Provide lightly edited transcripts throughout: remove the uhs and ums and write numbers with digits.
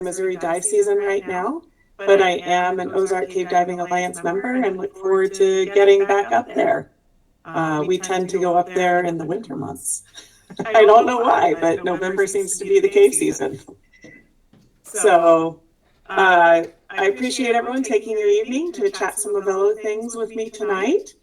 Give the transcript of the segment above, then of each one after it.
Missouri dive season right now, but I am an Ozark Cave Diving Alliance member and look forward to getting back up there. We tend to go up there in the winter months. I don't know why, but November seems to be the cave season. So I appreciate everyone taking your evening to chat some Avelo things with me tonight.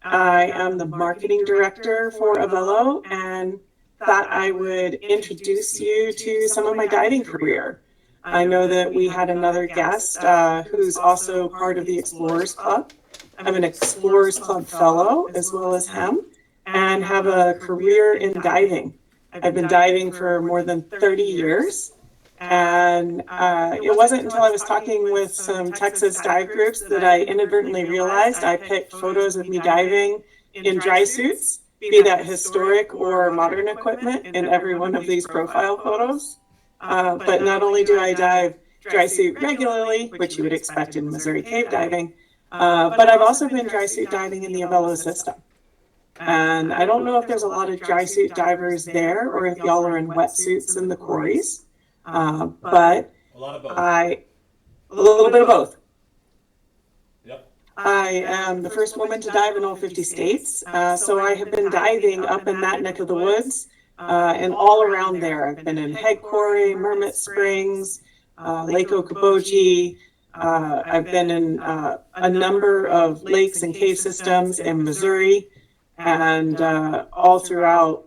I am the marketing director for Avelo and thought I would introduce you to some of my diving career. I know that we had another guest who's also part of the Explorers Club. I'm an Explorers Club fellow as well as him and have a career in diving. I've been diving for more than 30 years. And it wasn't until I was talking with some Texas dive groups that I inadvertently realized I picked photos of me diving in dry suits, be that historic or modern equipment, in every one of these profile photos. But not only do I dive dry suit regularly, which you would expect in Missouri cave diving, but I've also been dry suit diving in the Avelo system. And I don't know if there's a lot of dry suit divers there or if y'all are in wetsuits in the quarries. But a lot of both. A little bit of both. Yep. I am the first woman to dive in all 50 states. So I have been diving up in that neck of the woods and all around there. I've been in Head Quarry, Mermet Springs, Lake Okoboji. I've been in a number of lakes and cave systems in Missouri and all throughout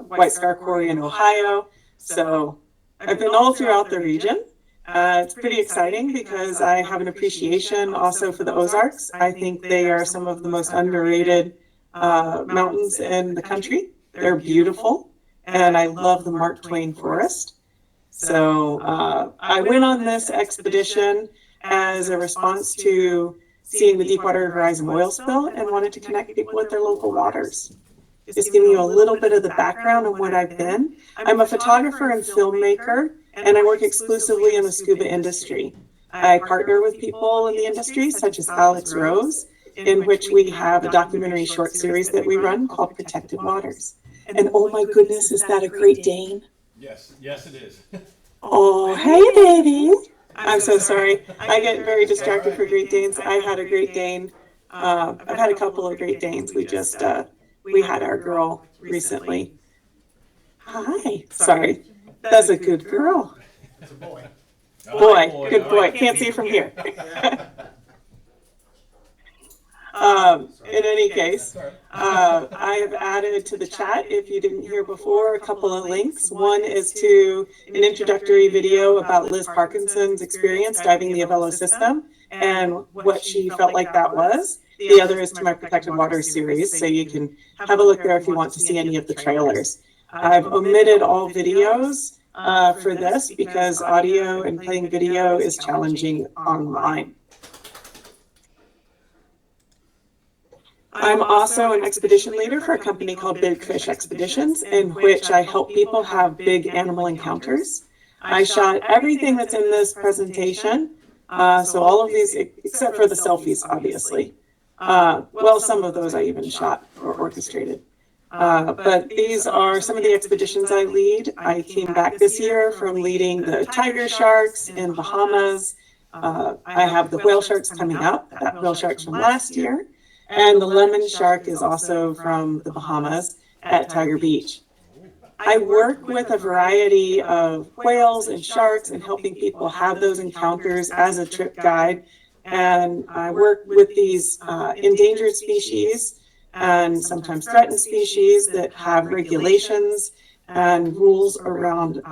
White Scar Quarry in Ohio. So I've been all throughout the region. It's pretty exciting because I have an appreciation also for the Ozarks. I think they are some of the most underrated mountains in the country. They're beautiful, and I love the Mark Twain Forest. So I went on this expedition as a response to seeing the Deepwater Horizon oil spill and wanted to connect people with their local waters. Just giving you a little bit of the background on what I've been. I'm a photographer and filmmaker, and I work exclusively in the scuba industry. I partner with people in the industry, such as Alex Rose, in which we have a documentary short series that we run called Protected Waters. And oh my goodness, is that a Great Dane? Yes, it is. Oh, hey, baby. I'm so sorry. I get very distracted for Great Danes. I had a Great Dane. I've had a couple of Great Danes. We had our girl recently. Hi. Sorry. That's a good girl. It's a boy. Boy, good boy. Can't see from here. In any case, I have added to the chat, if you didn't hear before, a couple of links. One is to an introductory video about Liz Parkinson's experience diving the Avelo system and what she felt like that was. The other is to my Protected Waters series, so you can have a look there if you want to see any of the trailers. I've omitted all videos for this because audio and playing video is challenging online. I'm also an expedition leader for a company called Big Fish Expeditions, in which I help people have big animal encounters. I shot everything that's in this presentation, so all of these, except for the selfies, obviously. Well, some of those I even shot or orchestrated. But these are some of the expeditions I lead. I came back this year from leading the tiger sharks in Bahamas. I have the whale sharks coming up, that whale shark's from last year. And the lemon shark is also from the Bahamas at Tiger Beach. I work with a variety of whales and sharks and helping people have those encounters as a trip guide. And I work with these endangered species and sometimes threatened species that have regulations and rules around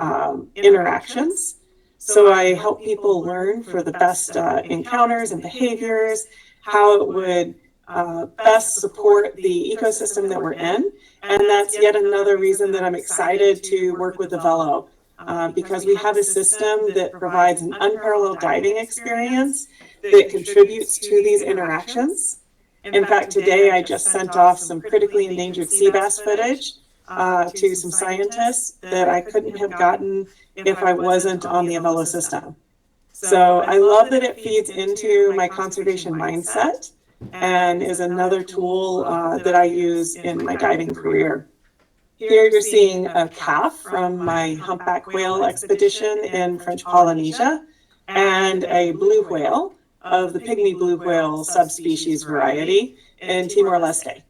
interactions. So I help people learn for the best encounters and behaviors, how it would best support the ecosystem that we're in. And that's yet another reason that I'm excited to work with Avelo, because we have a system that provides an unparalleled diving experience that contributes to these interactions. In fact, today I just sent off some critically endangered sea bass footage to some scientists that I couldn't have gotten if I wasn't on the Avelo system. So I love that it feeds into my conservation mindset and is another tool that I use in my diving career. Here you're seeing a calf from my humpback whale expedition in French Polynesia and a blue whale of the pygmy blue whale subspecies variety in Timor-Leste.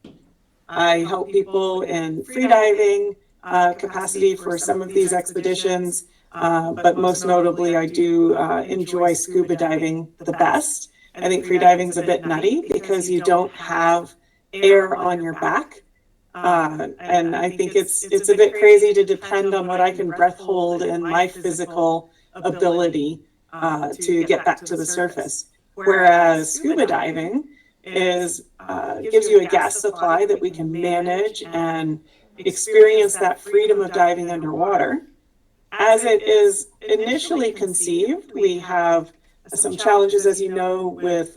I help people in freediving capacity for some of these expeditions, but most notably I do enjoy scuba diving the best. I think freediving is a bit nutty because you don't have air on your back. And I think it's a bit crazy to depend on what I can breath hold and my physical ability to get back to the surface. Whereas scuba diving is gives you a gas supply that we can manage and experience that freedom of diving underwater. As it is initially conceived, we have some challenges, as you know, with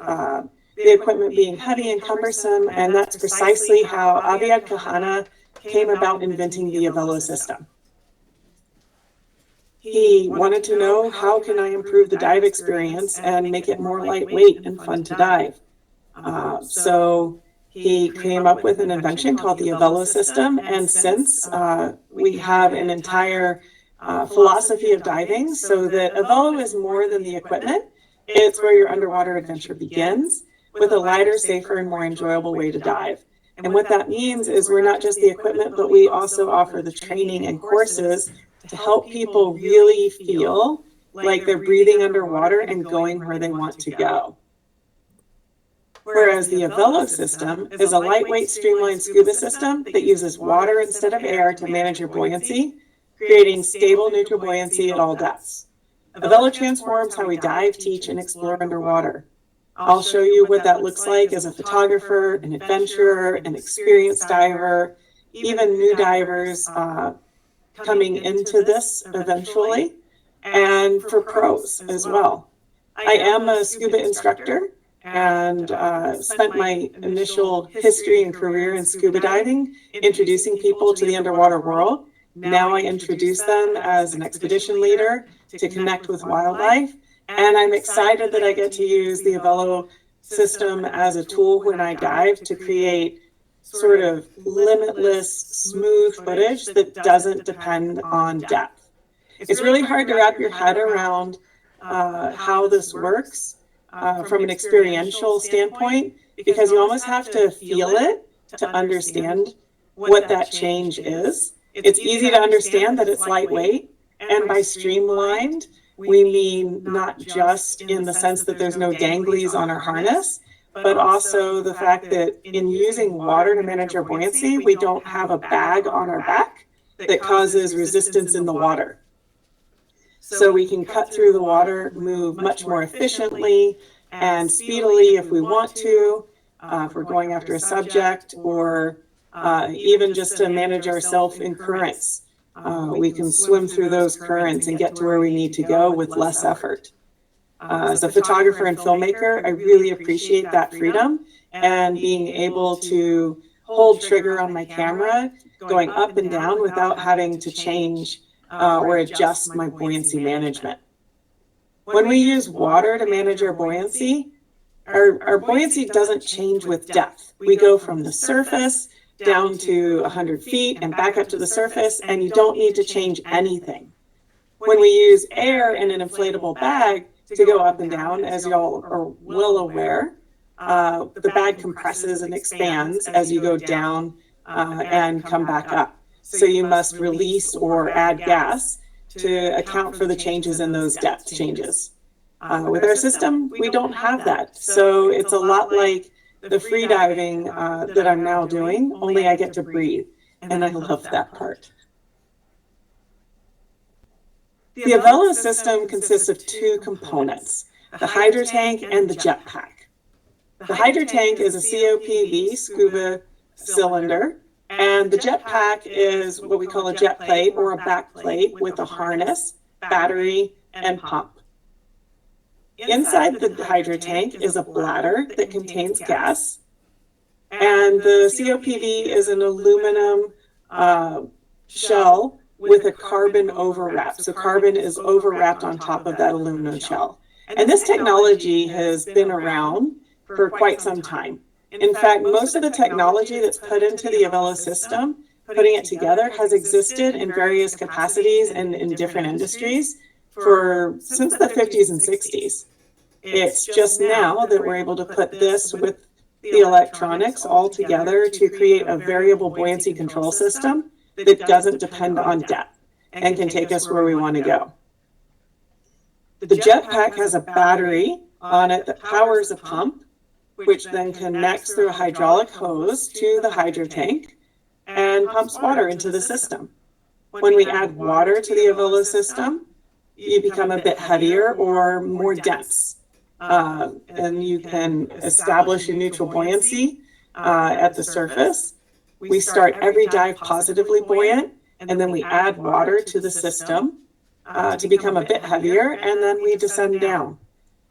the equipment being heavy and cumbersome, and that's precisely how Aviad Kahana came about inventing the Avelo system. He wanted to know, how can I improve the dive experience and make it more lightweight and fun to dive? So he came up with an invention called the Avelo system, and since we have an entire philosophy of diving, so that Avelo is more than the equipment. It's where your underwater adventure begins, with a lighter, safer, and more enjoyable way to dive. And what that means is we're not just the equipment, but we also offer the training and courses to help people really feel like they're breathing underwater and going where they want to go. Whereas the Avelo system is a lightweight, streamlined scuba system that uses water instead of air to manage your buoyancy, creating stable, neutral buoyancy at all depths. Avelo transforms how we dive, teach, and explore underwater. I'll show you what that looks like as a photographer, an adventurer, an experienced diver, even new divers coming into this eventually, and for pros as well. I am a scuba instructor and spent my initial history and career in scuba diving, introducing people to the underwater world. Now I introduce them as an expedition leader to connect with wildlife. And I'm excited that I get to use the Avelo system as a tool when I dive to create sort of limitless, smooth footage that doesn't depend on depth. It's really hard to wrap your head around how this works from an experiential standpoint, because you almost have to feel it to understand what that change is. It's easy to understand that it's lightweight, and by streamlined, we mean not just in the sense that there's no danglies on our harness, but also the fact that in using water to manage our buoyancy, we don't have a bag on our back that causes resistance in the water. So we can cut through the water, move much more efficiently and speedily if we want to, if we're going after a subject, or even just to manage ourselves in currents. We can swim through those currents and get to where we need to go with less effort. As a photographer and filmmaker, I really appreciate that freedom and being able to hold trigger on my camera, going up and down without having to change or adjust my buoyancy management. When we use water to manage our buoyancy, our buoyancy doesn't change with depth. We go from the surface down to 100 feet and back up to the surface, and you don't need to change anything. When we use air in an inflatable bag to go up and down, as y'all are well aware, the bag compresses and expands as you go down and come back up. So you must release or add gas to account for the changes in those depth changes. With our system, we don't have that. So it's a lot like the free diving that I'm now doing, only I get to breathe. And I love that part. The Avelo system consists of two components, the hydro tank and the jet pack. The hydro tank is a COPV scuba cylinder, and the jet pack is what we call a jet plate or a back plate with a harness, battery, and pump. Inside the hydro tank is a bladder that contains gas, and the COPV is an aluminum shell with a carbon overwrap. So carbon is overwrapped on top of that aluminum shell. And this technology has been around for quite some time. In fact, most of the technology that's put into the Avelo system putting it together has existed in various capacities and in different industries since the 50s and 60s. It's just now that we're able to put this with the electronics all together to create a variable buoyancy control system that doesn't depend on depth and can take us where we want to go. The jetpack has a battery on it that powers a pump, which then connects through a hydraulic hose to the hydro tank and pumps water into the system. When we add water to the Avelo system, you become a bit heavier or more dense. And you can establish a neutral buoyancy at the surface. We start every dive positively buoyant, and then we add water to the system to become a bit heavier, and then we descend down.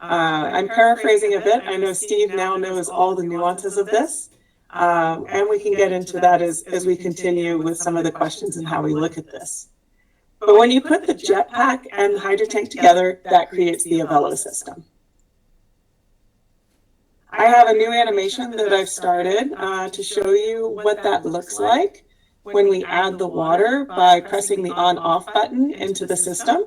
I'm paraphrasing a bit. I know Steve now knows all the nuances of this, and we can get into that as we continue with some of the questions and how we look at this. But when you put the jetpack and the hydro tank together, that creates the Avelo system. I have a new animation that I've started to show you what that looks like when we add the water by pressing the on-off button into the system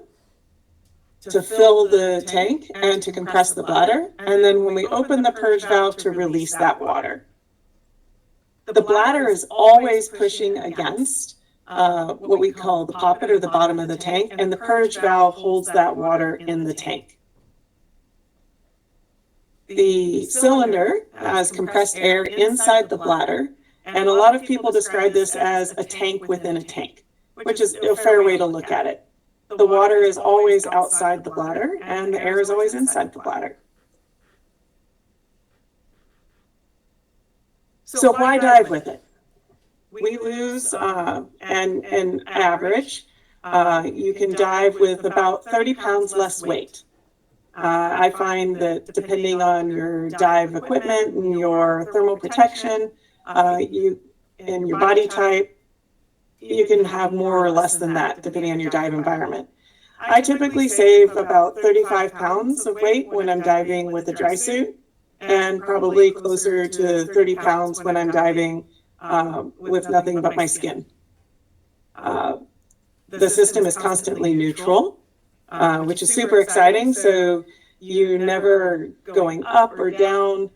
to fill the tank and to compress the bladder, and then when we open the purge valve to release that water. The bladder is always pushing against what we call the poppet or the bottom of the tank, and the purge valve holds that water in the tank. The cylinder has compressed air inside the bladder, and a lot of people describe this as a tank within a tank, which is a fair way to look at it. The water is always outside the bladder, and the air is always inside the bladder. So why dive with it? We lose, an average, you can dive with about 30 pounds less weight. I find that depending on your dive equipment and your thermal protection, and your body type, you can have more or less than that depending on your dive environment. I typically save about 35 pounds of weight when I'm diving with a dry suit, and probably closer to 30 pounds when I'm diving with nothing but my skin. The system is constantly neutral, which is super exciting. So you're never going up or down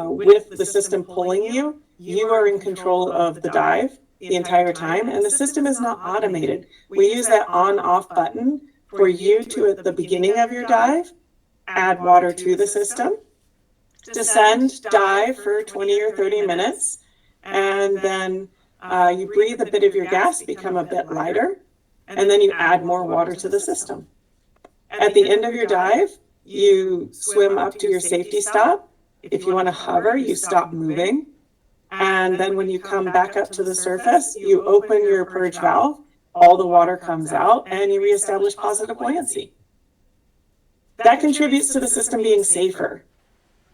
with the system pulling you. You are in control of the dive the entire time, and the system is not automated. We use that on-off button for you to, at the beginning of your dive, add water to the system, descend, dive for 20 or 30 minutes, and then you breathe a bit of your gas, become a bit lighter, and then you add more water to the system. At the end of your dive, you swim up to your safety stop. If you want to hover, you stop moving. And then when you come back up to the surface, you open your purge valve, all the water comes out, and you reestablish positive buoyancy. That contributes to the system being safer.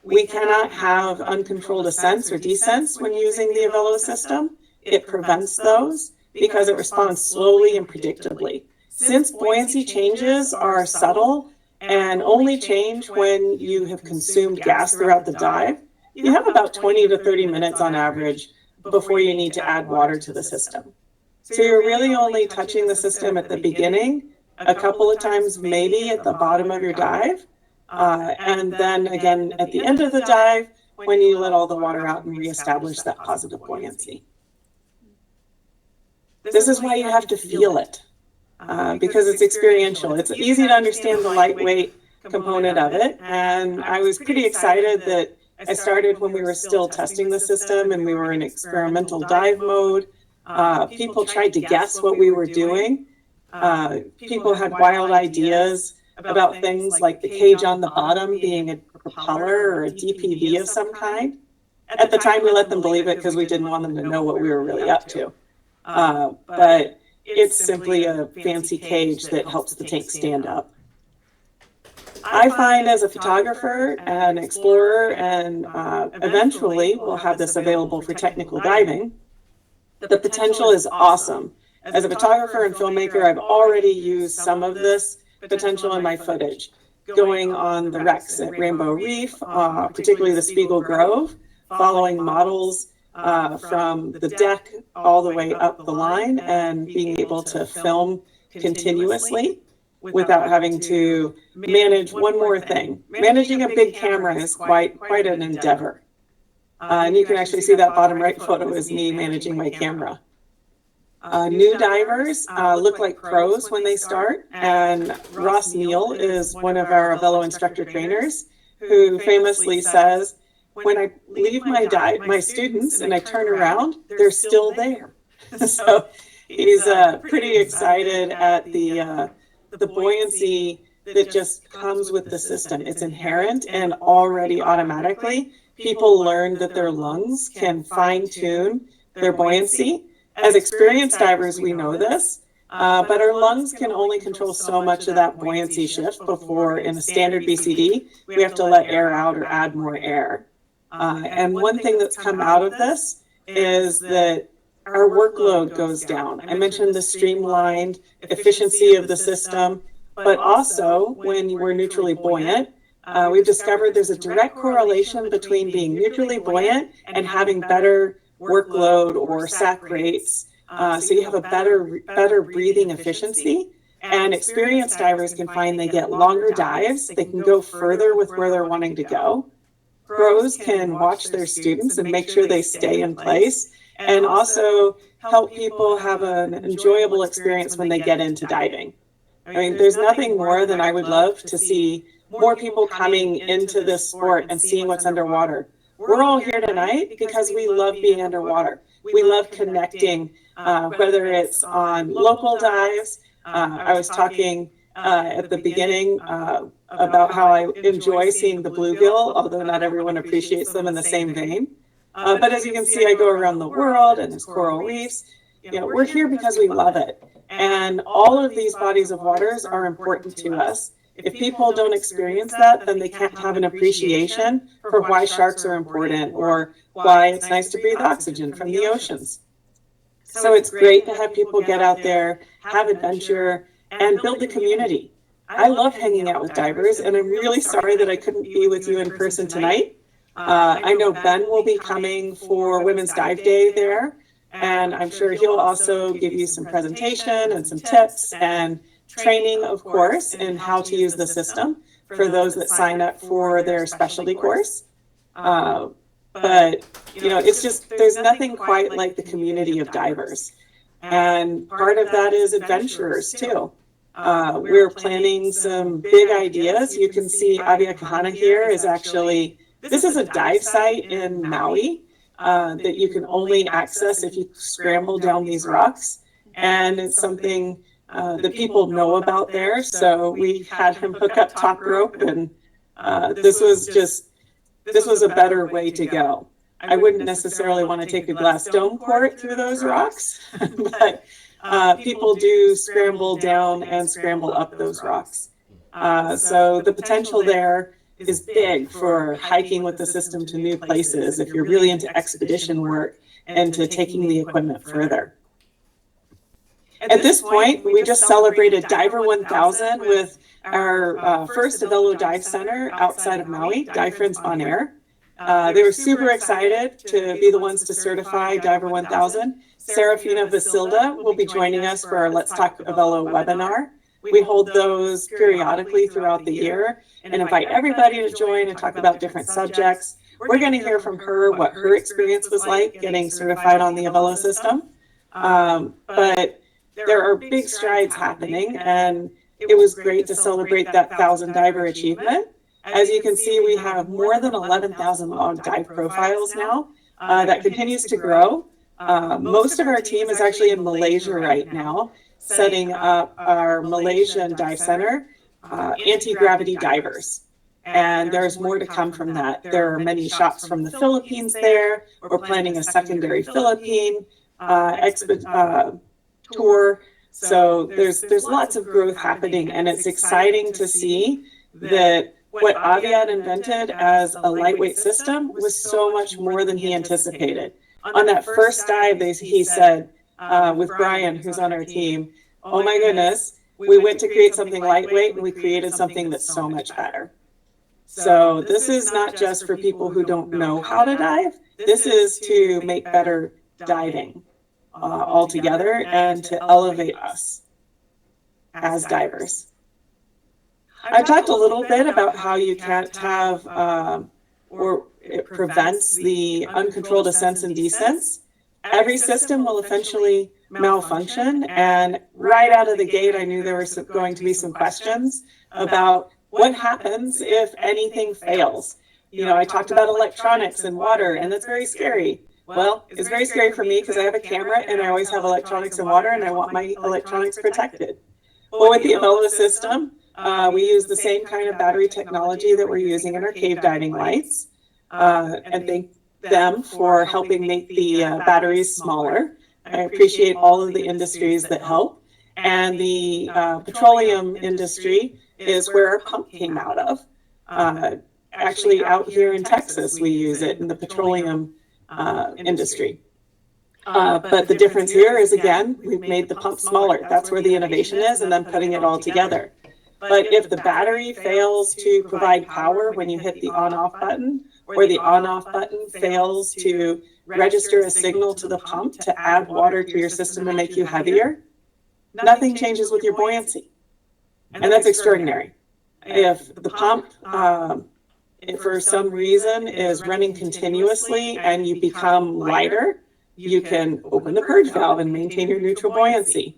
We cannot have uncontrolled ascents or descents when using the Avelo system. It prevents those because it responds slowly and predictably. Since buoyancy changes are subtle and only change when you have consumed gas throughout the dive, you have about 20 to 30 minutes on average before you need to add water to the system. So you're really only touching the system at the beginning, a couple of times maybe at the bottom of your dive, and then again at the end of the dive when you let all the water out and reestablish that positive buoyancy. This is why you have to feel it, because it's experiential. It's easy to understand the lightweight component of it, and I was pretty excited that I started when we were still testing the system and we were in experimental dive mode. People tried to guess what we were doing. People had wild ideas about things like the cage on the bottom being a propeller or a DPV of some kind. At the time, we let them believe it because we didn't want them to know what we were really up to. But it's simply a fancy cage that helps the tank stand up. I find as a photographer and explorer, and eventually we'll have this available for technical diving, the potential is awesome. As a photographer and filmmaker, I've already used some of this potential in my footage, going on the wrecks at Rainbow Reef, particularly the Spiegel Grove, following models from the deck all the way up the line, and being able to film continuously without having to manage one more thing. Managing a big camera is quite an endeavor. And you can actually see that bottom right photo is me managing my camera. New divers look like pros when they start, and Ross Neal is one of our Avelo instructor trainers who famously says, when I leave my students and I turn around, they're still there. So he's pretty excited at the buoyancy that just comes with the system. It's inherent, and already automatically people learn that their lungs can fine tune their buoyancy. As experienced divers, we know this, but our lungs can only control so much of that buoyancy shift before, in a standard BCD, we have to let air out or add more air. And one thing that's come out of this is that our workload goes down. I mentioned the streamlined efficiency of the system, but also when we're neutrally buoyant, we've discovered there's a direct correlation between being neutrally buoyant and having better workload or sac rates. So you have a better breathing efficiency. And experienced divers can find they get longer dives. They can go further with where they're wanting to go. Pros can watch their students and make sure they stay in place, and also help people have an enjoyable experience when they get into diving. I mean, there's nothing more than I would love to see more people coming into this sport and seeing what's underwater. We're all here tonight because we love being underwater. We love connecting, whether it's on local dives. I was talking at the beginning about how I enjoy seeing the bluegill, although not everyone appreciates them in the same vein. But as you can see, I go around the world, and there's coral reefs. You know, we're here because we love it. And all of these bodies of waters are important to us. If people don't experience that, then they can't have an appreciation for why sharks are important, or why it's nice to breathe oxygen from the oceans. So it's great to have people get out there, have adventure, and build a community. I love hanging out with divers, and I'm really sorry that I couldn't be with you in person tonight. I know Ben will be coming for Women's Dive Day there, and I'm sure he'll also give you some presentation and some tips and training, of course, in how to use the system for those that sign up for their specialty course. But, you know, it's just, there's nothing quite like the community of divers. And part of that is adventurers, too. We're planning some big ideas. You can see Avia Kahana here is actually, this is a dive site in Maui that you can only access if you scramble down these rocks. And it's something that people know about there. So we had him hook up top rope, and this was a better way to go. I wouldn't necessarily want to take a glass dome port through those rocks, but people do scramble down and scramble up those rocks. So the potential there is big for hiking with the system to new places if you're really into expedition work and to taking the equipment further. At this point, we just celebrated Diver 1000 with our first Avelo Dive Center outside of Maui, Dive Friends on Air. They were super excited to be the ones to certify Diver 1000. Serafina Vasilda will be joining us for our Let's Talk Avelo webinar. We hold those periodically throughout the year and invite everybody to join and talk about different subjects. We're going to hear from her what her experience was like getting certified on the Avelo system. But there are big strides happening, and it was great to celebrate that 1,000 diver achievement. As you can see, we have more than 11,000 log dive profiles now. That continues to grow. Most of our team is actually in Malaysia right now, setting up our Malaysian dive center, anti-gravity divers. And there's more to come from that. There are many shops from the Philippines there. We're planning a secondary Philippine tour. So there's lots of growth happening, and it's exciting to see that what Aviad invented as a lightweight system was so much more than he anticipated. On that first dive, he said, with Brian, who's on our team, oh my goodness, we went to create something lightweight and we created something that's so much better. So this is not just for people who don't know how to dive. This is to make better diving altogether and to elevate us as divers. I talked a little bit about how you can't have, or it prevents the uncontrolled ascents and descents. Every system will eventually malfunction, and right out of the gate, I knew there were going to be some questions about what happens if anything fails. I talked about electronics and water, and that's very scary. Well, it's very scary for me because I have a camera and I always have electronics and water, and I want my electronics protected. Well, with the Avelo system, we use the same kind of battery technology that we're using in our cave diving lights, and thank them for helping make the batteries smaller. I appreciate all of the industries that help. And the petroleum industry is where our pump came out of. Actually, out here in Texas, we use it in the petroleum industry. But the difference here is, again, we've made the pump smaller. That's where the innovation is, and then putting it all together. But if the battery fails to provide power when you hit the on-off button, or the on-off button fails to register a signal to the pump to add water to your system to make you heavier, nothing changes with your buoyancy. And that's extraordinary. If the pump, if for some reason, is running continuously and you become lighter, you can open the purge valve and maintain your neutral buoyancy.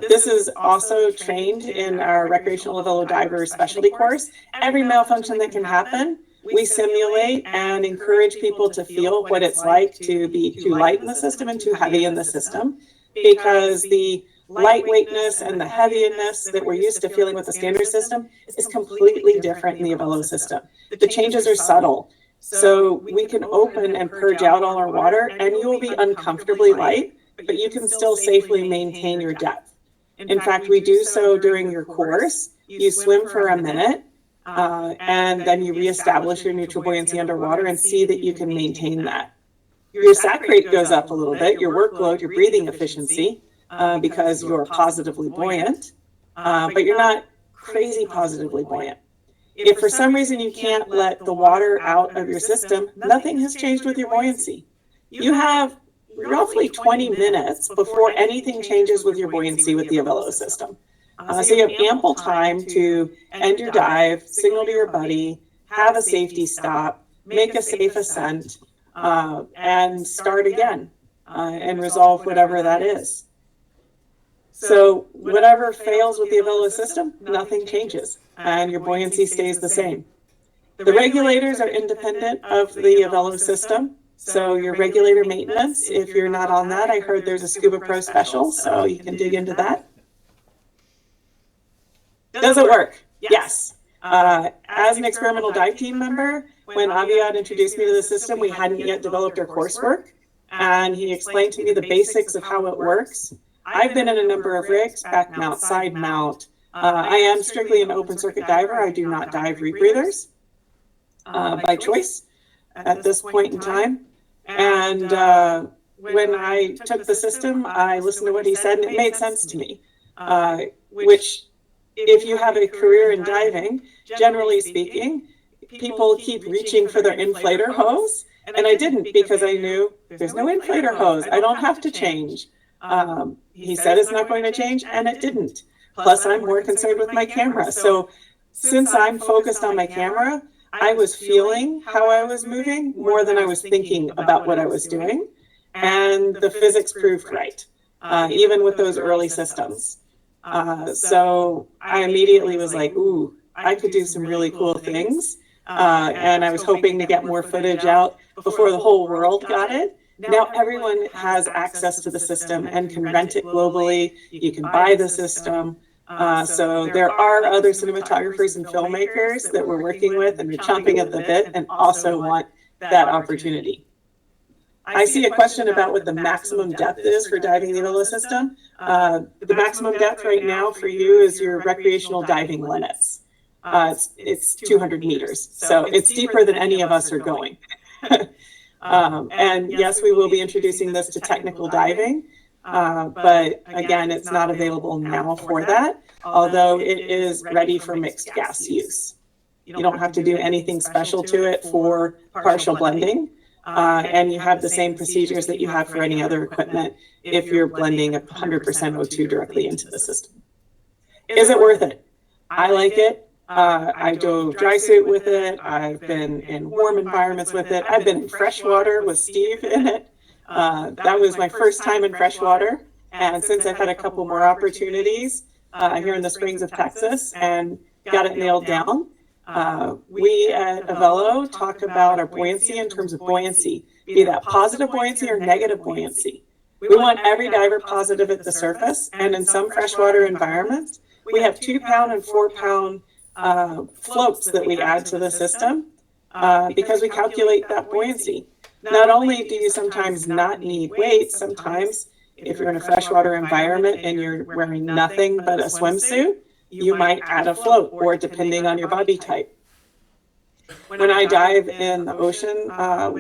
This is also trained in our recreational Avelo diver specialty course. Every malfunction that can happen, we simulate and encourage people to feel what it's like to be too light in the system and too heavy in the system, because the lightweightness and the heaviness that we're used to feeling with the standard system is completely different in the Avelo system. The changes are subtle. So we can open and purge out all our water, and you will be uncomfortably light, but you can still safely maintain your depth. In fact, we do so during your course. You swim for a minute, and then you reestablish your neutral buoyancy underwater and see that you can maintain that. Your sac rate goes up a little bit, your workload, your breathing efficiency, because you're positively buoyant, but you're not crazy positively buoyant. If for some reason you can't let the water out of your system, nothing has changed with your buoyancy. You have roughly 20 minutes before anything changes with your buoyancy with the Avelo system. So you have ample time to end your dive, signal to your buddy, have a safety stop, make a safe ascent, and start again, and resolve whatever that is. So whatever fails with the Avelo system, nothing changes, and your buoyancy stays the same. The regulators are independent of the Avelo system, so your regulator maintenance, if you're not on that, I heard there's a Scuba Pro special, so you can dig into that. Does it work? Yes. As an experimental dive team member, when Aviad introduced me to the system, we hadn't yet developed our coursework, and he explained to me the basics of how it works. I've been in a number of rigs, back mount, side mount. I am strictly an open circuit diver. I do not dive rebreathers by choice at this point in time. And when I took the system, I listened to what he said, and it made sense to me, which, if you have a career in diving, generally speaking, people keep reaching for their inflator hose, and I didn't, because I knew there's no inflator hose. I don't have to change. He said it's not going to change, and it didn't. Plus, I'm more concerned with my camera. So since I'm focused on my camera, I was feeling how I was moving more than I was thinking about what I was doing. And the physics proved right, even with those early systems. So I immediately was like, ooh, I could do some really cool things. And I was hoping to get more footage out before the whole world got it. Now everyone has access to the system and can rent it globally. You can buy the system. So there are other cinematographers and filmmakers that we're working with, and they're chomping at the bit and also want that opportunity. I see a question about what the maximum depth is for diving the Avelo system. The maximum depth right now for you is your recreational diving limits. It's 200 meters, so it's deeper than any of us are going. And yes, we will be introducing this to technical diving, but again, it's not available now for that, although it is ready for mixed gas use. You don't have to do anything special to it for partial blending. And you have the same procedures that you have for any other equipment if you're blending 100% O2 directly into the system. Is it worth it? I like it. I do dry suit with it. I've been in warm environments with it. I've been in freshwater with Steve in it. That was my first time in freshwater. And since I've had a couple more opportunities here in the Springs of Texas and got it nailed down, we at Avelo talk about our buoyancy in terms of buoyancy, be that positive buoyancy or negative buoyancy. We want every diver positive at the surface, and in some freshwater environments, we have 2 pound and 4 pound floats that we add to the system because we calculate that buoyancy. Not only do you sometimes not need weights, sometimes if you're in a freshwater environment and you're wearing nothing but a swimsuit, you might add a float, or depending on your body type. When I dive in the ocean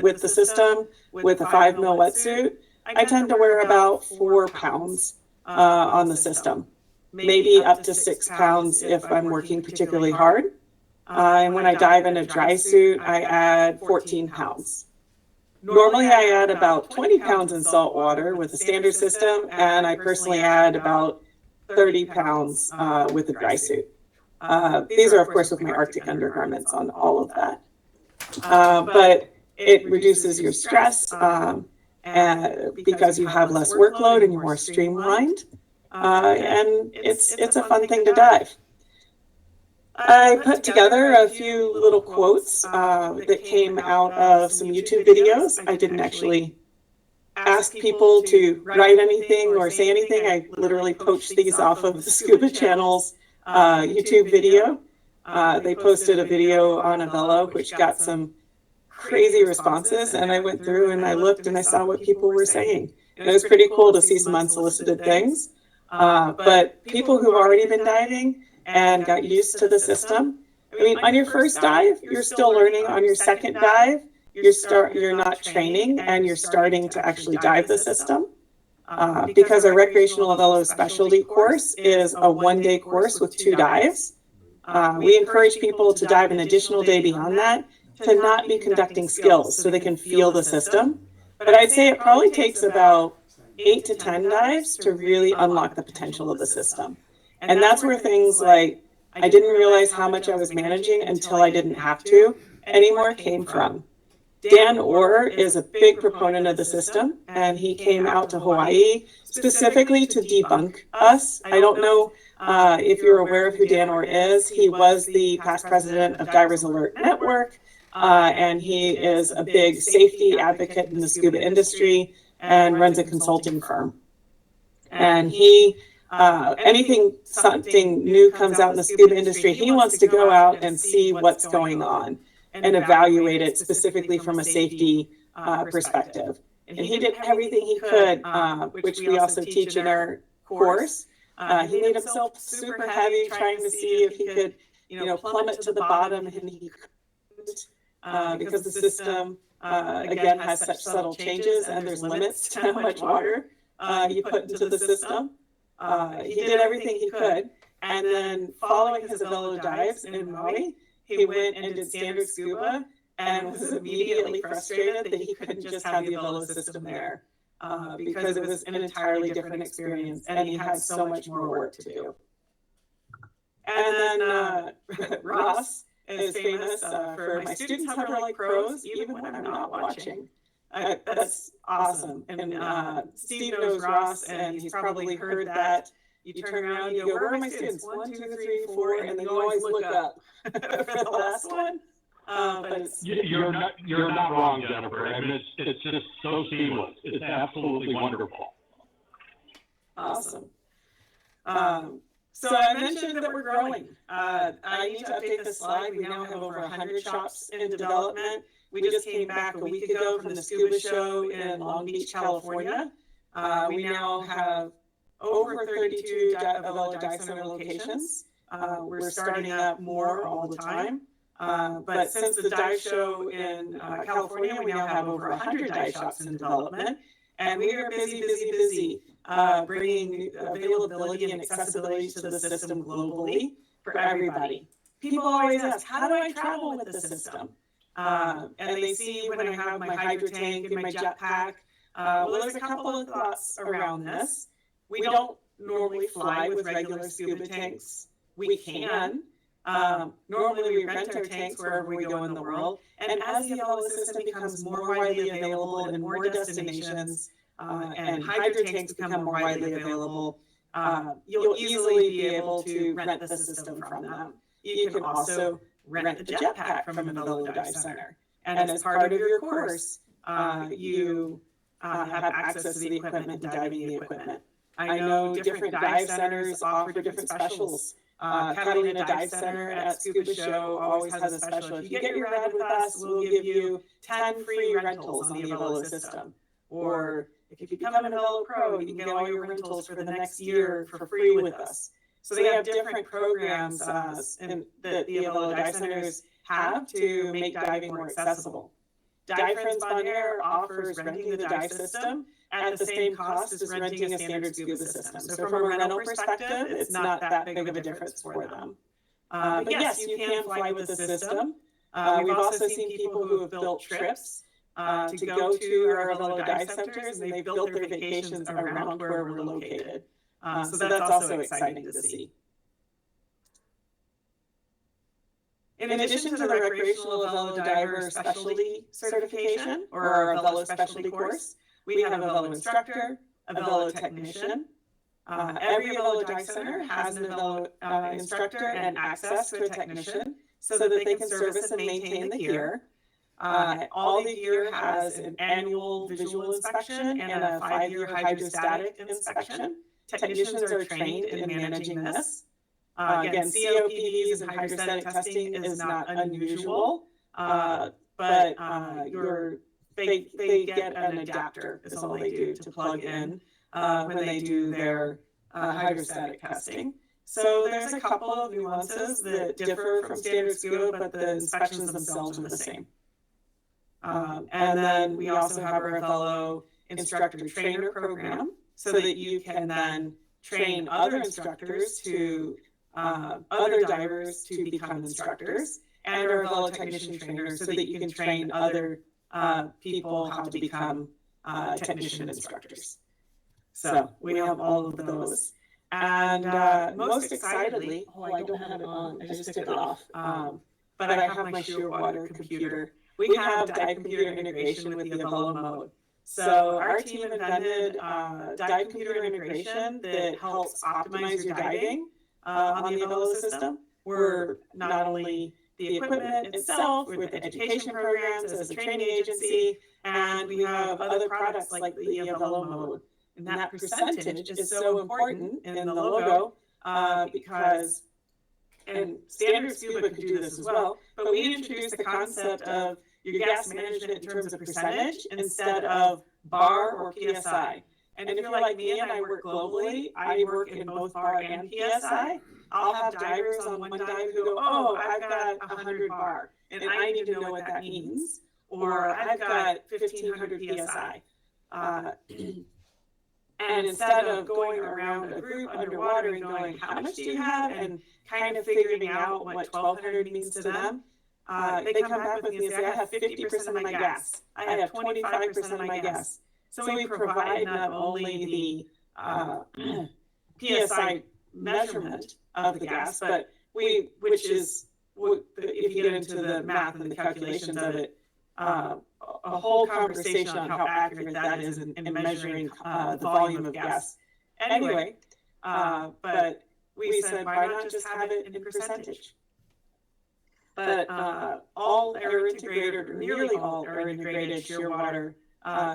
with the system, with a 5 mil wetsuit, I tend to wear about 4 pounds on the system, maybe up to 6 pounds if I'm working particularly hard. And when I dive in a dry suit, I add 14 pounds. Normally I add about 20 pounds in salt water with a standard system, and I personally add about 30 pounds with a dry suit. These are, of course, with my Arctic undergarments on all of that. But it reduces your stress because you have less workload and you're more streamlined. And it's a fun thing to dive. I put together a few little quotes that came out of some YouTube videos. I didn't actually ask people to write anything or say anything. I literally poached these off of the Scuba Channel's YouTube video. They posted a video on Avelo, which got some crazy responses, and I went through and I looked and I saw what people were saying. And it was pretty cool to see some unsolicited things. But people who've already been diving and got used to the system, I mean, on your first dive, you're still learning. On your second dive, you're not training and you're starting to actually dive the system. Because our recreational Avelo specialty course is a 1-day course with 2 dives. We encourage people to dive an additional day beyond that to not be conducting skills so they can feel the system. But I'd say it probably takes about 8 to 10 dives to really unlock the potential of the system. And that's where things like, I didn't realize how much I was managing until I didn't have to anymore came from. Dan Orr is a big proponent of the system, and he came out to Hawaii specifically to debunk us. I don't know if you're aware of who Dan Orr is. He was the past president of Divers Alert Network, and he is a big safety advocate in the scuba industry and runs a consulting firm. And he, something new comes out in the scuba industry, he wants to go out and see what's going on and evaluate it specifically from a safety perspective. And he did everything he could, which we also teach in our course. He made himself super heavy trying to see if he could, plummet to the bottom, and he couldn't because the system, again, has such subtle changes and there's limits to how much water you put into the system. He did everything he could. And then following his Avelo dives in Maui, he went and did standard scuba and was immediately frustrated that he couldn't just have the Avelo system there because it was an entirely different experience and he had so much more work to do. And then Ross is famous for my students hover like pros even when I'm not watching. That's awesome. And Steve knows Ross, and he's probably heard that. You turn around, you go, where are my students? 1, 2, 3, 4, and then you always look up for the last one. But you're not wrong, Jennifer. I mean, it's just so seamless. It's absolutely wonderful. Awesome. So I mentioned that we're growing. I need to update this slide. We now have over 100 shops in development. We just came back a week ago from the scuba show in Long Beach, California. We now have over 32 Avelo dive center locations. We're starting up more all the time. But since the dive show in California, we now have over 100 dive shops in development. And we are busy bringing availability and accessibility to the system globally for everybody. people always ask, how do I travel with the system? And they see when I have my hydro tank and my jetpack. Well, there's a couple of thoughts around this. We don't normally fly with regular scuba tanks. We can. Normally we rent our tanks wherever we go in the world. And as the Avelo system becomes more widely available in more destinations, and hydro tanks become more widely available, you'll easily be able to rent the system from them. You can also rent the jetpack from an Avelo Dive Center. And as part of your course, you have access to the equipment and diving the equipment. I know different dive centers offer different specials. Catalina Dive Center at Scuba Show always has a special. If you get your rad with us, we'll give you 10 free rentals on the Avelo system. Or if you become an Avelo Pro, you can get all your rentals for the next year for free with us. So they have different programs that the Avelo Dive Centers have to make diving more accessible. Dive Friends Bon Air offers renting the dive system at the same cost as renting a standard scuba system. So from a rental perspective, it's not that big of a difference for them. But yes, you can fly with the system. We've also seen people who have built trips to go to our Avelo Dive Centers, and they've built their vacations around where we're located. So that's also exciting to see. In addition to the Recreational Avelo Diver Specialty Certification, or our Avelo Specialty course, we have Avelo Instructor, Avelo Technician. Every Avelo Dive Center has an Avelo instructor and access to a technician so that they can service and maintain the gear. All the gear has an annual visual inspection and a 5-year hydrostatic inspection. Technicians are trained in managing this. Again, COPDs and hydrostatic testing is not unusual, but they get an adapter is all they do to plug in when they do their hydrostatic testing. So there's a couple of nuances that differ from standard scuba, but the inspections themselves are the same. And then we also have our Avelo instructor trainer program so that you can then train other instructors to other divers to become instructors, and our Avelo technician trainer so that you can train other people how to become technician instructors. So we have all of those. And most excitedly, I don't have it on, I just took it off, but I have my Shearwater computer. We have dive computer integration with the Avelo mode. So our team invented dive computer integration that helps optimize your diving on the Avelo system. We're not only the equipment itself, we're the education programs as a training agency, and we have other products like the Avelo mode. And that percentage is so important in the logo because, and standard scuba could do this as well, but we introduced the concept of your gas management in terms of percentage instead of bar or PSI. And if you're like me and I work globally, I work in both bar and PSI. I'll have divers on one dive who go, oh, I've got 100 bar, and I need to know what that means. Or I've got 1500 PSI. And instead of going around a group underwater and going, how much do you have? And kind of figuring out what 1200 means to them, they come back with me and say, I have 50% of my gas. I have 25% of my gas. So we provide not only the PSI measurement of the gas, but which is, if you get into the math and the calculations of it, a whole conversation on how accurate that is in measuring the volume of gas. Anyway, but we said, why not just have it in percentage? But all air integrated, or nearly all air integrated Shearwater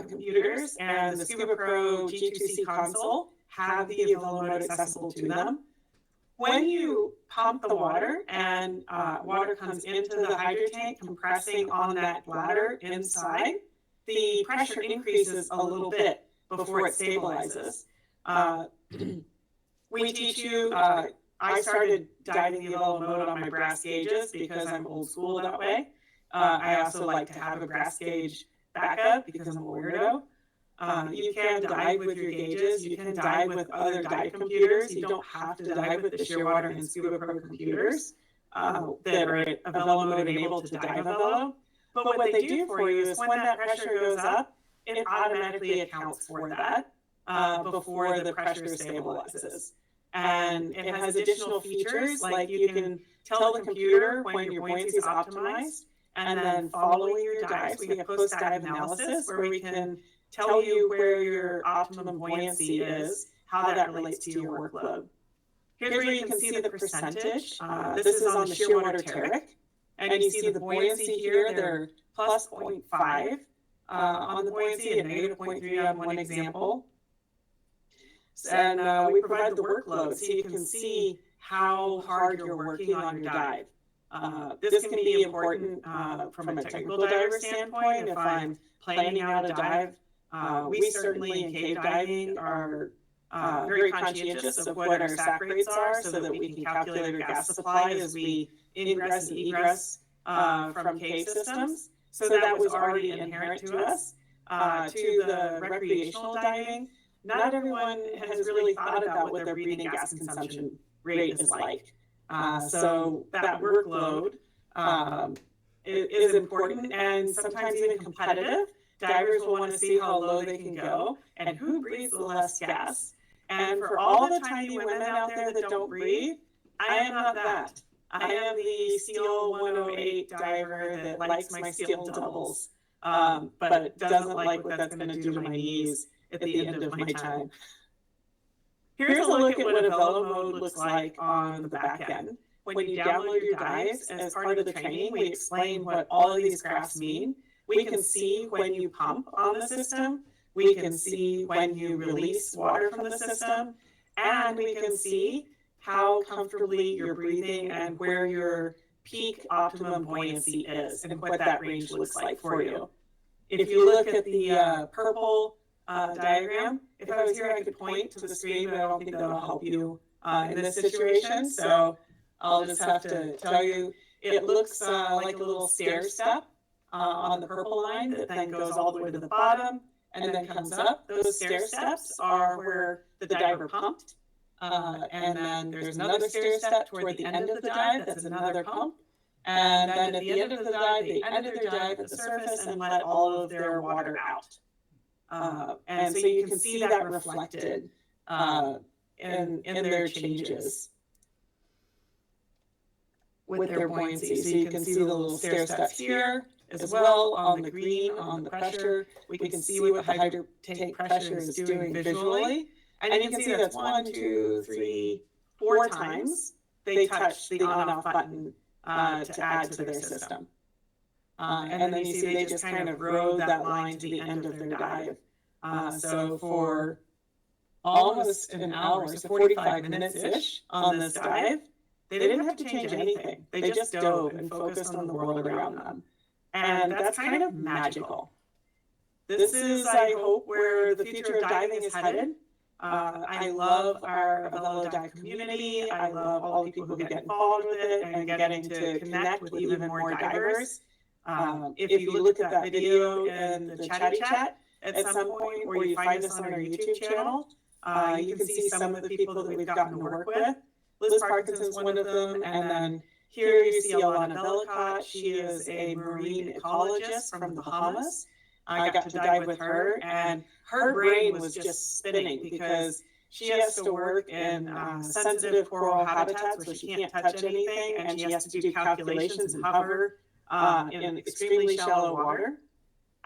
computers and the Scuba Pro G2C console have the Avelo mode accessible to them. When you pump the water and water comes into the hydro tank, compressing on that bladder inside, the pressure increases a little bit before it stabilizes. We teach you, I started diving the Avelo mode on my brass gauges because I'm old school that way. I also like to have a brass gauge backup because I'm a weirdo. You can dive with your gauges. You can dive with other dive computers. You don't have to dive with the Shearwater and Scuba Pro computers. that are at Avelo mode and able to dive Avelo. But what they do for you is when that pressure goes up, it automatically accounts for that before the pressure stabilizes. And it has additional features like you can tell the computer when your buoyancy is optimized, and then following your dives, we have post-dive analysis where we can tell you where your optimum buoyancy is, how that relates to your workload. Here's where you can see the percentage. This is on the shearwater Terric, and you see the buoyancy here. They're plus 0.5 on the buoyancy and negative 0.3 on one example. And we provide the workload so you can see how hard you're working on your dive. This can be important from a technical diver standpoint. If I'm planning out a dive, we certainly in cave diving are very conscientious of what our sac rates are so that we can calculate our gas supply as we ingress and egress from cave systems. So that was already inherent to us. To the recreational diving, not everyone has really thought about what their breathing gas consumption rate is like. So that workload is important and sometimes even competitive. Divers will want to see how low they can go and who breathes the less gas. And for all the tiny women out there that don't breathe, I am not that. I am the Steel 108 diver that likes my steel doubles, but doesn't like what that's going to do to my knees at the end of my time. Here's a look at what Avelo mode looks like on the back end. When you download your dives, as part of the training, we explain what all of these graphs mean. We can see when you pump on the system. We can see when you release water from the system. And we can see how comfortably you're breathing and where your peak optimum buoyancy is and what that range looks like for you. If you look at the purple diagram, if I was here, I could point to the screen, but I don't think that'll help you in this situation. So I'll just have to tell you, it looks like a little stair step on the purple line that then goes all the way to the bottom and then comes up. Those stair steps are where the diver pumped. And then there's another stair step toward the end of the dive. That's another pump. And then at the end of the dive, they ended their dive at the surface and let all of their water out. And so you can see that reflected in their changes with their buoyancy. So you can see the little stair steps here as well on the green, on the pressure. We can see what the hydro tank pressure is doing visually. And you can see that's 1, 2, 3, 4 times they touch the on-off button to add to their system. And then you see they just kind of rode that line to the end of their dive. So for almost an hour, so 45 minutes-ish on this dive, they didn't have to change anything. They just dove and focused on the world around them. And that's kind of magical. This is, I hope, where the future of diving is headed. I love our Avelo dive community. I love all the people who get involved with it and getting to connect with even more divers. If you look at that video in the chatty chat at some point, or you find us on our YouTube channel, you can see some of the people that we've gotten to work with. Liz Parkinson's one of them, and then here you see Alana Bellicott. She is a marine ecologist from the Bahamas. I got to dive with her, and her brain was just spinning because she has to work in sensitive coral habitats where she can't touch anything, and she has to do calculations and hover in extremely shallow water.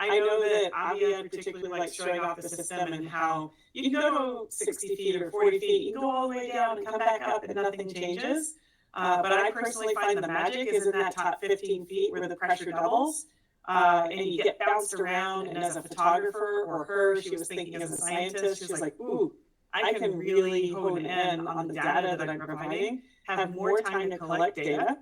I know that Avia particularly likes showing off the system and how you can go to 60 feet or 40 feet, you can go all the way down and come back up and nothing changes. But I personally find the magic is in that top 15 feet where the pressure doubles. And you get bounced around, and as a photographer or her, she was thinking as a scientist, she was like, ooh, I can really hone in on the data that I'm providing, have more time to collect data,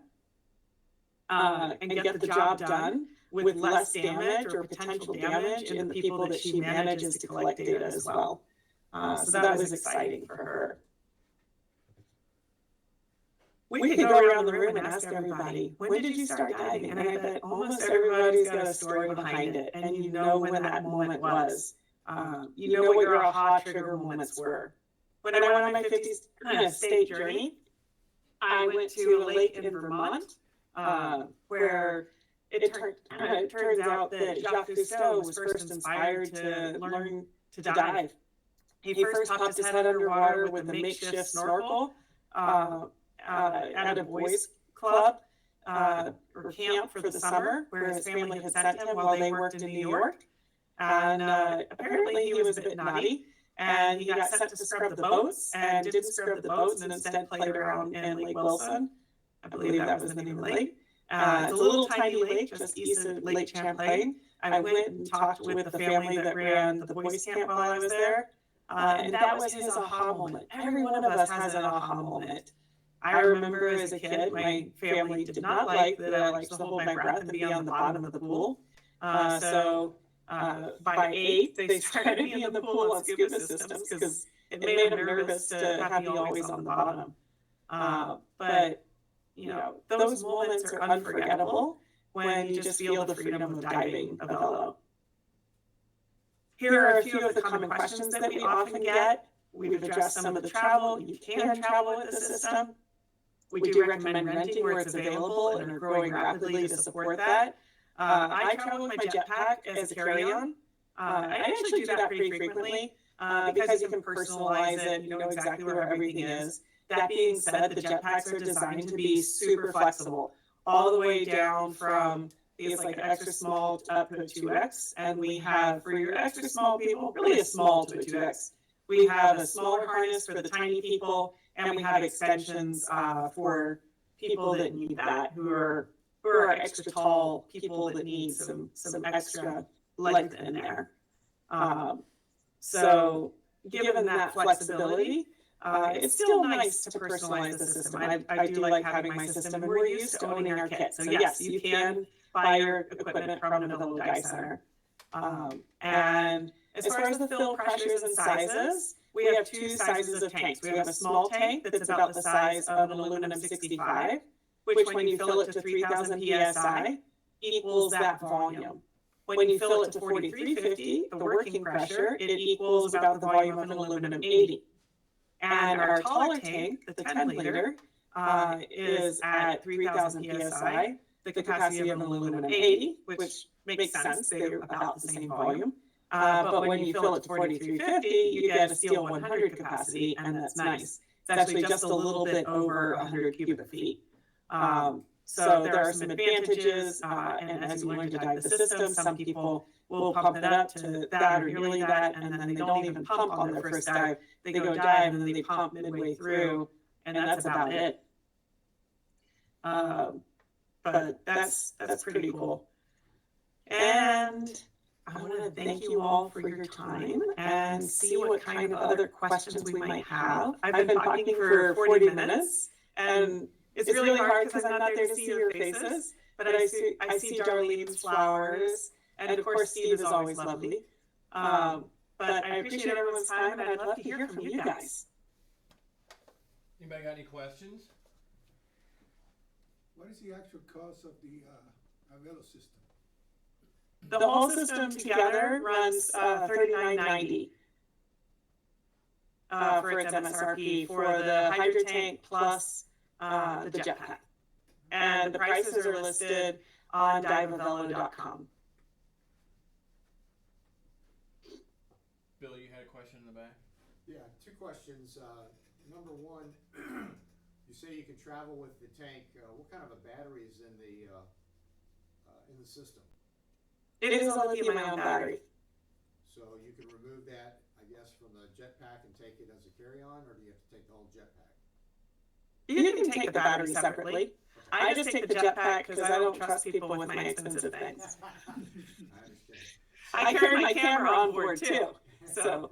and get the job done with less damage or potential damage in the people that she manages to collect data as well. So that was exciting for her. We could go around the room and ask everybody, when did you start diving? And I bet almost everybody's got a story behind it, and you know when that moment was. You know what your aha trigger moments were. When I went on my 50th state journey, I went to a lake in Vermont, where it turns out that Jacques Cousteau was first inspired to learn to dive. He first popped his head underwater with a makeshift snorkel at a boys' club or camp for the summer, where his family had sent him while they worked in New York. And apparently he was a bit naughty, and he got sent to scrub the boats and didn't scrub the boats and instead played around in Lake Wilson. I believe that was the name of the lake. It's a little tiny lake just east of Lake Champlain. I went and talked with the family that ran the boys' camp while I was there. And that was his aha moment. Every one of us has an aha moment. I remember as a kid, my family did not like that I liked to hold my breath and be on the bottom of the pool. So by 8, they started me in the pool on scuba systems because it made them nervous to have me always on the bottom. But those moments are unforgettable when you just feel the freedom of diving Avelo. Here are a few of the common questions that we often get. We've addressed some of the travel. You can travel with the system. We do recommend renting where it's available and are growing rapidly to support that. I travel with my jetpack as a carry-on. I actually do that pretty frequently because you can personalize it, you know exactly where everything is. That being said, the jetpacks are designed to be super flexible, all the way down from these like extra small up to a 2X, and we have for your extra small people, really a small to a 2X. We have a smaller harness for the tiny people, and we have extensions for people that need that, who are extra tall people that need some extra length in there. So given that flexibility, it's still nice to personalize the system. I do like having my system, and we're used to owning our kit. So yes, you can buy your equipment from an Avelo Dive Center. And as far as the fill pressures and sizes, we have 2 sizes of tanks. We have a small tank that's about the size of an aluminum 65, which when you fill it to 3,000 psi equals that volume. When you fill it to 4,350, the working pressure, it equals about the volume of an aluminum 80. And our taller tank, the 10 liter, is at 3,000 psi, the capacity of an aluminum 80, which makes sense. They're about the same volume. But when you fill it to 4,350, you get a steel 100 capacity, and that's nice. It's actually just a little bit over 100 cubic feet. So there are some advantages, and as you learn to dive the system, some people will pump it up to that or nearly that, and then they don't even pump on their first dive. They go dive and then they pump midway through, and that's about it. But that's pretty cool. And I want to thank you all for your time and see what kind of other questions we might have. I've been talking for 40 minutes, and it's really hard because I'm not there to see your faces, but I see Darlene's flowers, and of course Steve is always lovely. But I appreciate everyone's time, and I'd love to hear from you guys. Anybody got any questions? What is the actual cost of the Avelo system? The whole system together runs $39.90 for its MSRP for the hydro tank plus the jetpack. And the prices are listed on diveavelo.com. Bill, you had a question in the back? Yeah, 2 questions. Number 1, you say you can travel with the tank. What kind of a battery is in the system? It is a lithium-ion battery. So you can remove that, I guess, from the jetpack and take it as a carry-on, or do you have to take the whole jetpack? You can take the battery separately. Okay. I just take the jetpack because I don't trust people with my expensive things. I understand. I carry my camera on board too, so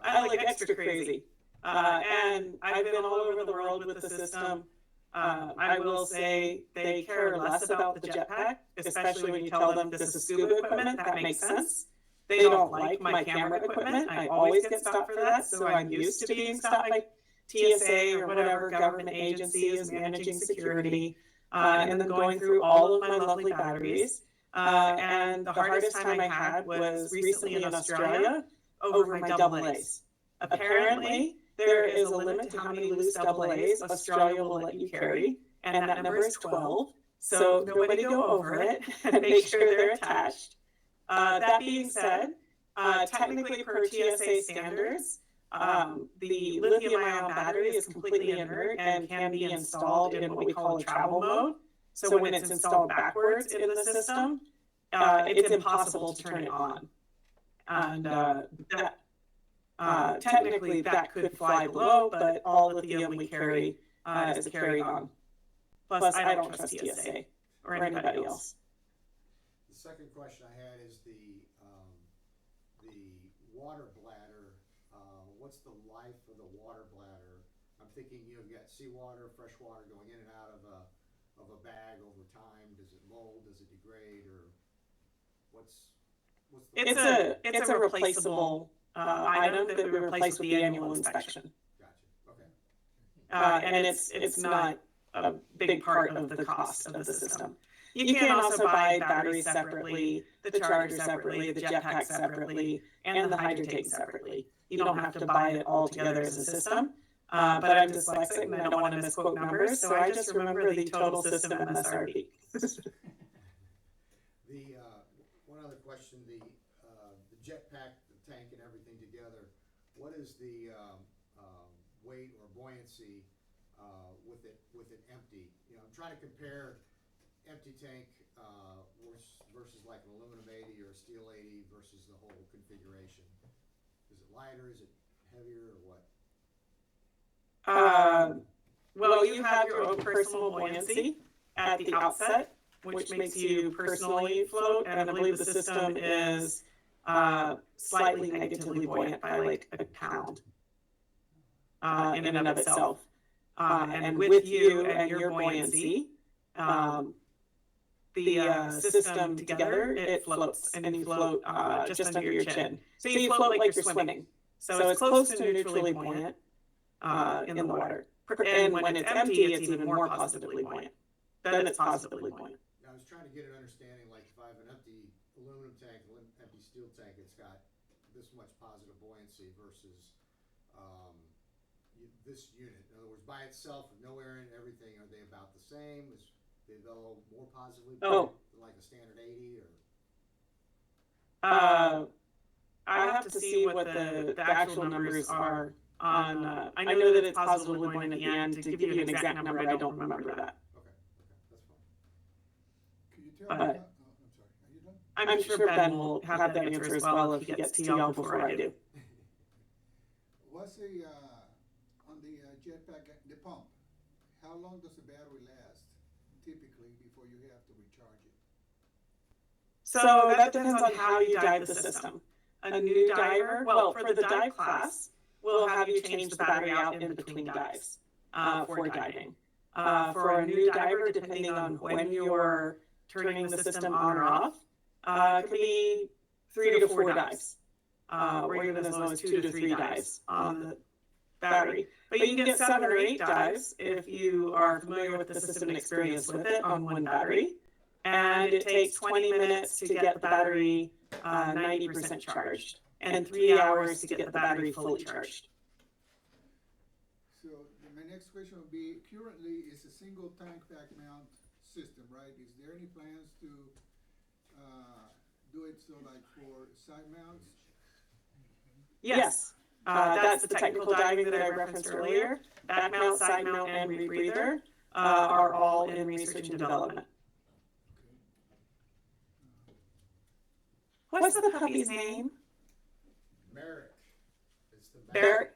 I like extra crazy. And I've been all over the world with the system. I will say they care less about the jetpack, especially when you tell them this is scuba equipment. That makes sense. They don't like my camera equipment. I always get stopped for that, so I'm used to being stopped by TSA or whatever government agency is managing security, and then going through all of my lovely batteries. And the hardest time I had was recently in Australia over my double A's. Apparently, there is a limit to how many loose AA's Australia will let you carry, and that number is 12. So nobody go over it and make sure they're attached. That being said, technically per TSA standards, the lithium-ion battery is completely inert and can be installed in what we call a travel mode. So when it's installed backwards in the system, it's impossible to turn it on. And technically that could fly below, but all lithium we carry is carried on. Plus, I don't trust TSA or anybody else. The second question I had is the water bladder. What's the life of the water bladder? I'm thinking you've got seawater, fresh water going in and out of a bag over time. Does it mold? Does it degrade? Or what's the it's a replaceable item that we replace with the annual inspection. Gotcha. Okay. And it's not a big part of the cost of the system. You can also buy batteries separately, the charger separately, the jetpack separately, and the hydro tank separately. You don't have to buy it all together as a system. But I'm dyslexic and I don't want to misquote numbers, so I just remember the total system MSRP. One other question: the jetpack, the tank, and everything together. What is the weight or buoyancy with it empty? You know, I'm trying to compare empty tank versus like an aluminum 80 or a steel 80 versus the whole configuration. Is it lighter? Is it heavier, or what? Well, you have your own personal buoyancy at the outset, which makes you personally float, and I believe the system is slightly negatively buoyant by like a pound in and of itself. And with you and your buoyancy, the system together, it floats, and you float just under your chin. So you float like you're swimming. So it's close to neutrally buoyant in the water. And when it's empty, it's even more positively buoyant. Then it's positively buoyant. I was trying to get an understanding, like if I have an empty aluminum tank, empty steel tank, it's got this much positive buoyancy versus this unit. In other words, by itself, with no air in everything, are they about the same? Is the Avelo more positively buoyant than like a standard 80, or? I have to see what the actual numbers are on. I know that it's positively buoyant at the end. To give you an exact number, I don't remember that. Okay, that's fine. Can you tell me? I'm sorry. Are you done? I'm sure Ben will have that answer as well if he gets to y'all before I do. What's on the jetpack, the pump? How long does the battery last typically before you have to recharge it? So that depends on how you dive the system. A new diver, well, for the dive class, we'll have you change the battery out in between dives for diving. For a new diver, depending on when you're turning the system on or off, it could be 3 to 4 dives, or even as low as 2 to 3 dives on the battery. But you can get 7 or 8 dives if you are familiar with the system and experienced with it on one battery. And it takes 20 minutes to get the battery 90% charged, and 3 hours to get the battery fully charged. So my next question would be, currently it's a single tank back mount system, right? Is there any plans to do it so like for side mounts? Yes. That's the technical diving that I referenced earlier. Back mount, side mount, and rebreather are all in research and development. What's the puppy's name? Merrick. It's the Barrett.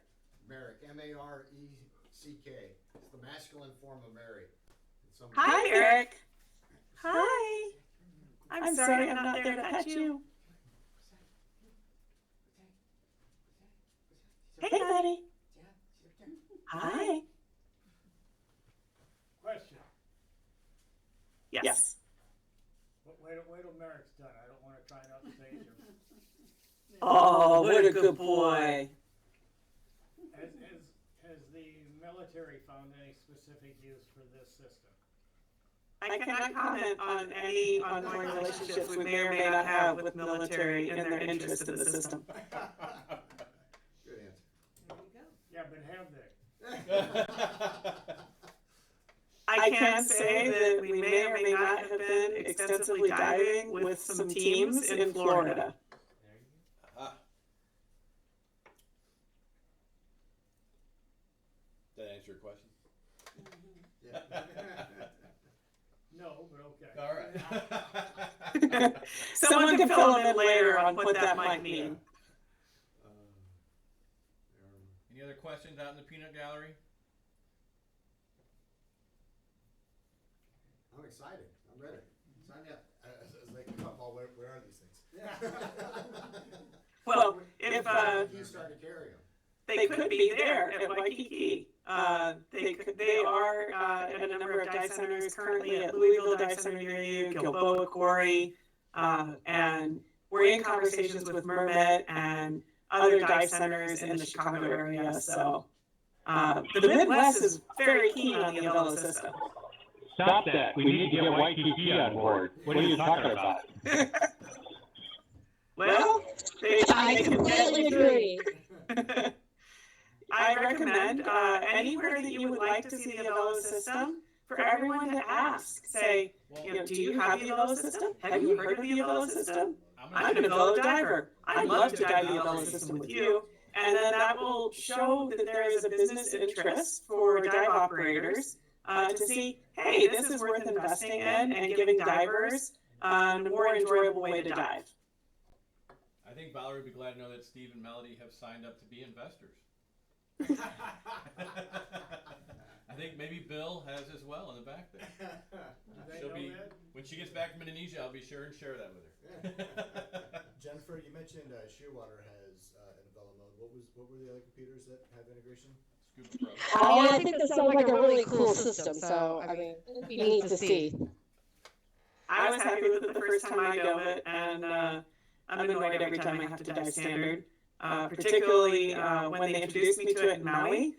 Merrick. M-A-R-E-C-K. It's the masculine form of Mary. Hi, Eric. Hi. I'm sorry I'm not there to pet you. Hey, buddy. Hi. Question. Yes. Wait till Merrick's done. I don't want to try and outstage him. Oh, what a good boy. Has the military found any specific use for this system? I cannot comment on any ongoing relationships we may or may not have with military and their interest in the system. Good answer. Yeah, but I can say that we may or may not have been extensively diving with some teams in Florida. Ah. Did that answer your question? No, but okay. All right. Someone can fill them in later on what that might mean. Any other questions out in the peanut gallery? I'm excited. I'm ready. Sign me up. As they come up, where are these things? Well, if You start to carry them. they could be there at Y-kiki. They are at a number of dive centers currently at Louisville Dive Center near you, Gilboa Quarry, and we're in conversations with Mermet and other dive centers in the Chicago area. So the Midwest is very keen on the Avelo system. Stop that. We need to get Y-kiki on board. What are you talking about? Well, I completely agree. I recommend anywhere that you would like to see the Avelo system for everyone to ask. Say, do you have the Avelo system? Have you heard of the Avelo system? I'm an Avelo diver. I'd love to dive the Avelo system with you. And then that will show that there is a business interest for dive operators to see, hey, this is worth investing in and giving divers a more enjoyable way to dive. I think Valerie would be glad to know that Steve and Melody have signed up to be investors. I think maybe Bill has as well in the back there. She'll be, when she gets back from Indonesia, I'll be sure and share that with her. Jennifer, you mentioned Shearwater has an Avelo mode. What were the other computers that have integration? Scuba Pro. I mean, I think that sounds like a really cool system. So, I mean, it'd be neat to see. I was happy with it the first time I dove it, and I'm annoyed every time I have to dive standard. Particularly when they introduced me to it in Maui,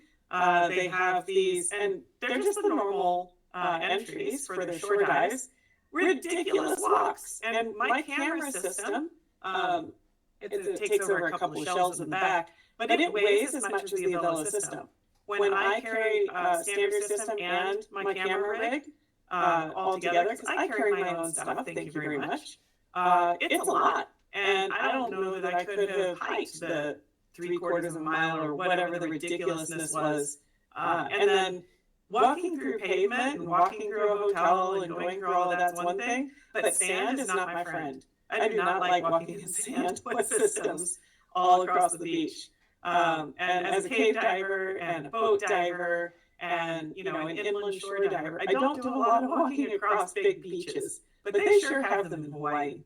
they have these, and they're just the normal entries for their shore dives, ridiculous walks. And my camera system, it takes over a couple of shelves in the back, but it weighs as much as the Avelo system. When I carry a standard system and my camera rig all together, because I carry my own stuff, thank you very much, it's a lot. And I don't know that I could have hiked the 3/4 of a mile or whatever the ridiculousness was. And then walking through pavement and walking through a hotel and going through all of that's one thing, but sand is not my friend. I do not like walking in sand with systems all across the beach. And as a cave diver and a boat diver and, an inland shore diver, I don't do a lot of walking across big beaches, but they sure have them in Hawaii.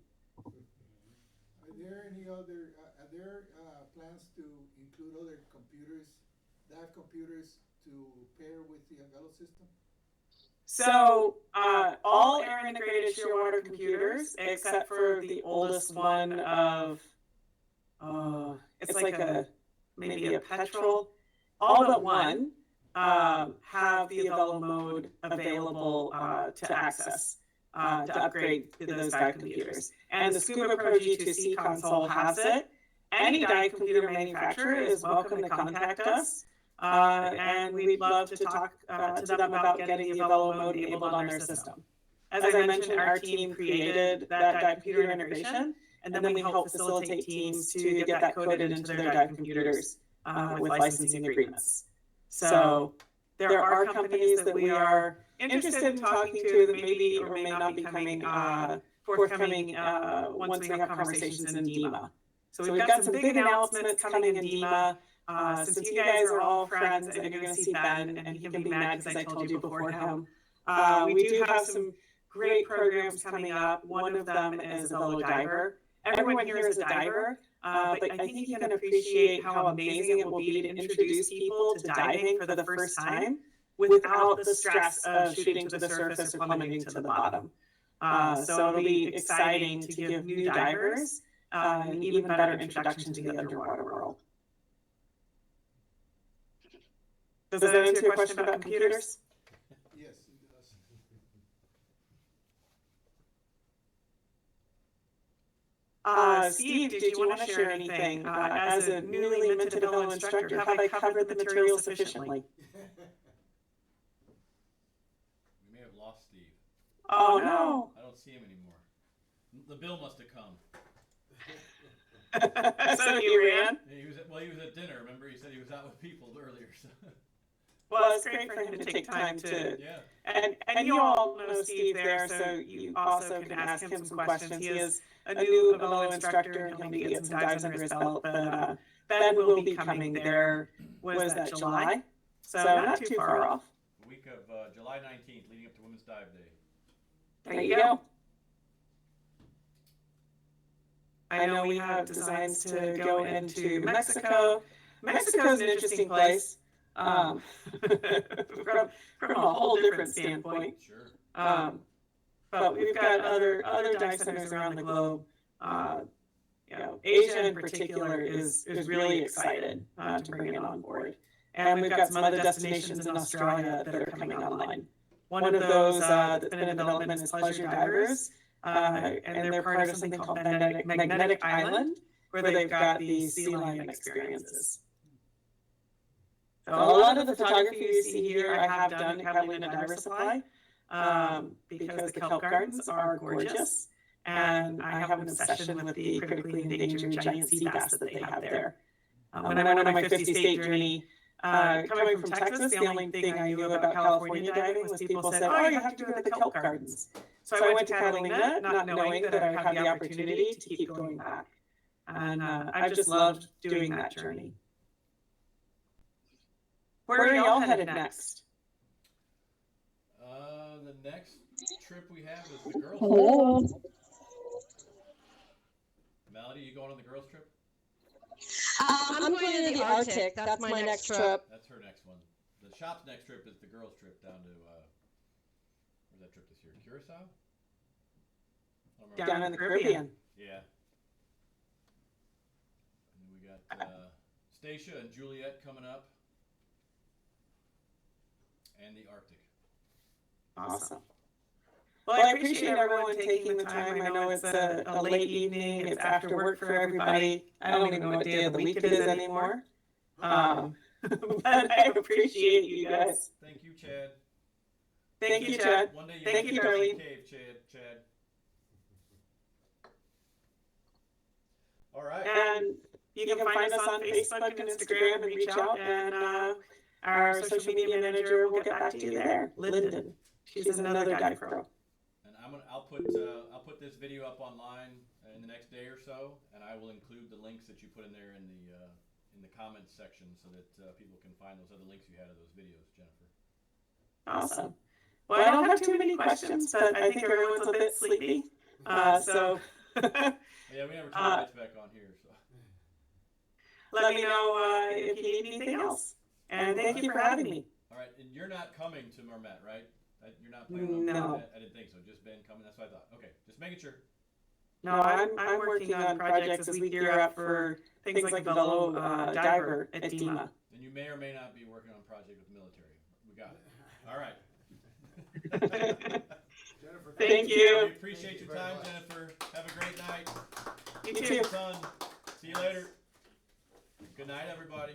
Are there plans to include other computers, dive computers, to pair with the Avelo system? So all air integrated Shearwater computers, except for the oldest one of, it's like maybe a petrol, all but one have the Avelo mode available to access. To upgrade to those dive computers. And the Scuba Pro G2C console has it. Any dive computer manufacturer is welcome to contact us. And we'd love to talk to them about getting the Avelo mode enabled on their system. As I mentioned, our team created that dive computer integration, and then we help facilitate teams to get that coded into their dive computers with licensing agreements. So there are companies that we are interested in talking to that maybe or may not be coming forthcoming once we have conversations in DEMA. So we've got some big announcements coming in DEMA. Since you guys are all friends and you're going to see Ben, and he can be mad because I told you before him, we do have some great programs coming up. One of them is Avelo Diver. Everyone here is a diver, but I think you can appreciate how amazing it will be to introduce people to diving for the first time without the stress of shooting to the surface or plummeting to the bottom. So it'll be exciting to give new divers an even better introduction to the underwater world. Does that answer your question about computers? Yes, it does. Steve, did you want to share anything? As a newly minted Avelo instructor, have I covered the material sufficiently? We may have lost Steve. Oh no. I don't see him anymore. The bill must have come. So he ran? He was at dinner. Remember, he said he was out with people earlier. So. Well, it's great for him to take time to, Yeah. and you all know Steve there, so you also can ask him some questions. He is a new Avelo instructor, and he'll need to get some dives under his belt, but Ben will be coming there, was that July? So not too far off. The week of July 19th, leading up to Women's Dive Day. There you go. I know we have designs to go into Mexico. Mexico's an interesting place. From a whole different standpoint. Sure. But we've got other dive centers around the globe. Asia in particular is really excited to bring it on board. And we've got some other destinations in Australia that are coming online. One of those that's been in development is Pleasure Divers, and they're part of something called Magnetic Island, where they've got these sea lion experiences. So a lot of the photography you see here I have done at Catalina Diver Supply because the kelp gardens are gorgeous, and I have an obsession with the critically endangered giant sea bass that they have there. When I went on my 50-state journey, coming from Texas, the only thing I knew about California diving was people said, oh, you have to go to the kelp gardens. So I went to Catalina not knowing that I would have the opportunity to keep going back. And I've just loved doing that journey. Where are y'all headed next? The next trip we have is the girls' Hello. trip. Melody, you going on the girls' trip? I'm going to the Arctic. That's my next trip. That's her next one. The shop's next trip is the girls' trip down to, where's that trip this year? Curacao? Down in the Caribbean. Yeah. And then we got Stacia and Juliet coming up. And the Arctic. Awesome. Well, I appreciate everyone taking the time. I know it's a late evening. It's after work for everybody. I don't even know what day of the week it is anymore. But I appreciate you guys. Thank you, Chad. Thank you, Chad. One day you Thank you, Darlene. Cave, Chad. All right. And you can find us on Facebook and Instagram and reach out, and our social media manager will get back to you there. Lyndon. She's another dive pro. And I'll put this video up online in the next day or so, and I will include the links that you put in there in the comments section so that people can find those other links you had of those videos, Jennifer. Awesome. Well, I don't have too many questions, but I think everyone's a bit sleepy. So Yeah, we never turn the lights back on here, so. Let me know if you need anything else. And thank you for having me. All right, and you're not coming to Mermet, right? You're not planning on No. I didn't think so. Just Ben coming. That's what I thought. Okay, just making sure. No, I'm working on projects as we gear up for things like Avelo Diver at DEMA. And you may or may not be working on a project with the military. We got it. All right. Jennifer, Thank you. We appreciate your time, Jennifer. Have a great night. You too. Son. See you later. Good night, everybody.